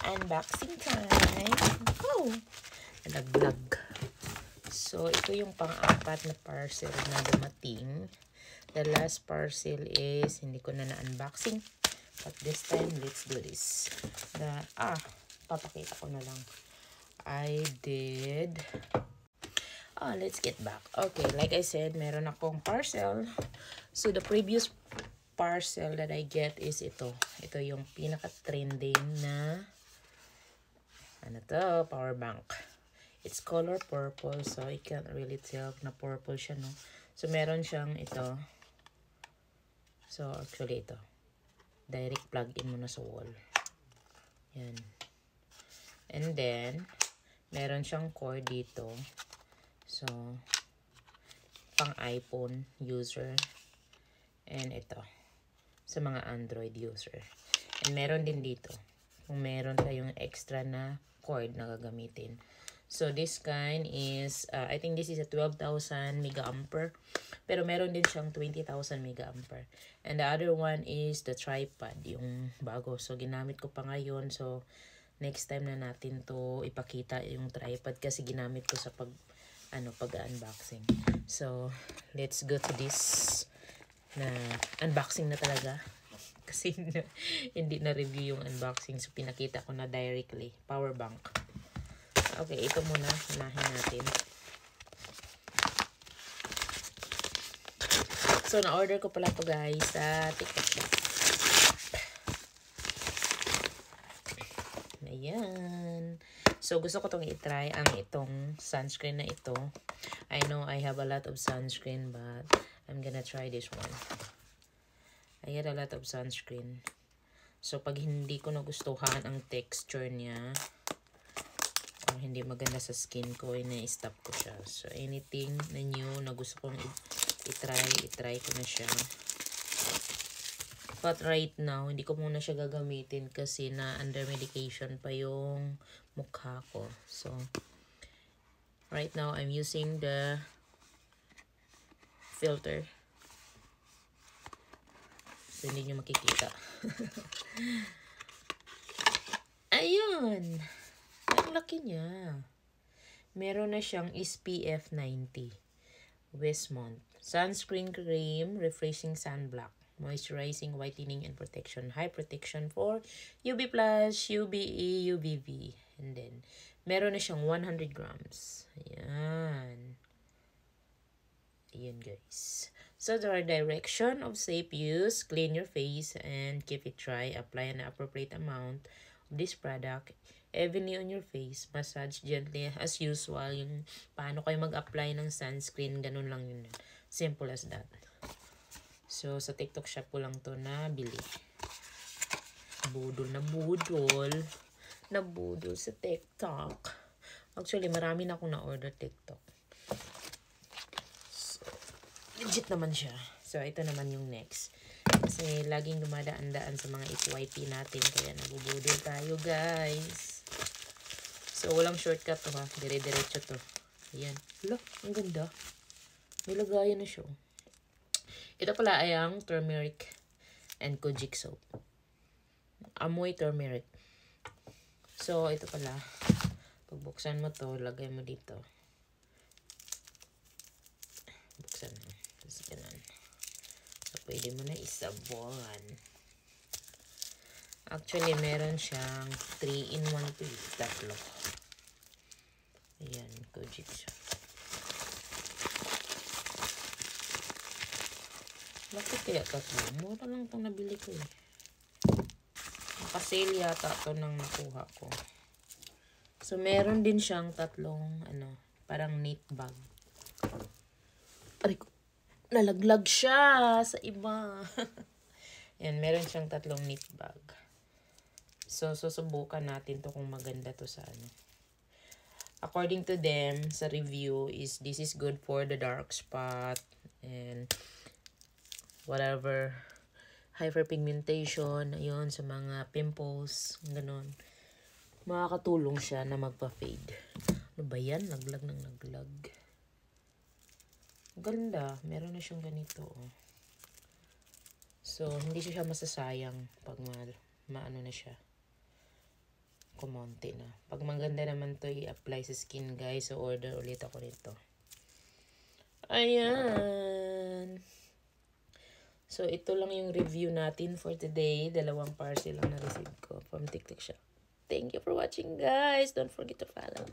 Unboxing time. Oh! Nalaglag. So, ito yung pang-apat na parcel na dumating. The last parcel is, hindi ko na na-unboxing. But this time, let's do this. Papakita ko na lang. I did... Oh, let's get back. Okay, like I said, meron akong parcel. So, the previous parcel that I get is ito. Ito yung pinaka-trending na power bank. It's color purple, so I can't really tell na purple siya, no? So, meron siyang ito. So, actually ito. Direct plug-in mo na sa wall. Yan. And then, meron siyang cord dito. So, pang iPhone user. And ito. Sa mga Android user. And meron din dito. Kung meron kayong extra na cord na gagamitin. So, this kind is, I think this is a 12,000 mAh. Pero meron din siyang 20,000 mAh. And the other one is the tripod, yung bago. So, ginamit ko pa ngayon. So, next time na natin to ipakita yung tripod kasi ginamit ko sa pag-unboxing. So, let's go to this na unboxing na talaga. Kasi hindi na review yung unboxing. So, pinakita ko na directly. Power bank. Okay, ito muna. Unahin natin. So, na-order ko pala to guys sa TikTok Shop. Ayan. So, gusto ko itong i-try itong sunscreen na ito. I know I have a lot of sunscreen but I'm gonna try this one. I had a lot of sunscreen. So, pag hindi ko nagustuhan ang texture niya o hindi maganda sa skin ko, na-stop ko siya. So, anything na new na gusto kong i-try ko na siya. But right now, hindi ko muna siya gagamitin kasi na under medication pa yung mukha ko. So, right now, I'm using the filter. So, hindi nyo makikita. Ayun! Ang laki niya. Meron na siyang SPF 90. Westmont. Sunscreen cream, refreshing sunblock. Moisturizing, whitening, and protection. High protection for UV+, UVE, UVB. And then, meron na siyang 100 grams. Ayan. Ayan, guys. So, there are direction of safe use. Clean your face and keep it dry. Apply an appropriate amount of this product evenly on your face. Massage gently as usual. Yung paano kayo mag-apply ng sunscreen, ganun lang yun. Simple as that. So, sa TikTok shop ko lang to nabili. Budol na budol. Nabudol sa TikTok. Actually, marami na akong na-order TikTok. So, legit naman siya. So, ito naman yung next. Kasi laging dumadaan-daan sa mga FYP natin. Kaya nabubudol tayo, guys. So, walang shortcut to ha. Dire-diretso to. Ayan. Hala, ang ganda. May lagayan na siya. Ito pala ay ang turmeric and kojic soap. Amoy turmeric. So, ito pala. Pagbuksan mo to, lagay mo dito. Buksan mo. Tapos ganun. So, pwede mo na isabon. Actually, meron siyang 3-in-1 to. Tatlo. Ayan, kojic soap. Bakit kaya tatlo? Mura lang itong nabili ko eh. Nakasale yata ito nang nakuha ko. So, meron din siyang tatlong, parang knit bag. Aray ko, nalaglag siya sa iba. Yan, meron siyang tatlong knit bag. So, susubukan natin to kung maganda to sa According to them, sa review, this is good for the dark spot and whatever hyperpigmentation, ayun, sa mga pimples, ganun. Makakatulong siya na magpa-fade. Ano ba yan? Naglag ng naglag. Ganda. Meron na siyang ganito. So, hindi siya masasayang pag maano na siya. kumonti na. Pag maganda naman to i-apply sa skin guys, so order ulit ako nito. Ayan. So ito lang yung review natin for today. 2 parcel lang na-receive ko from TikTok Shop. Thank you for watching guys. Don't forget to follow.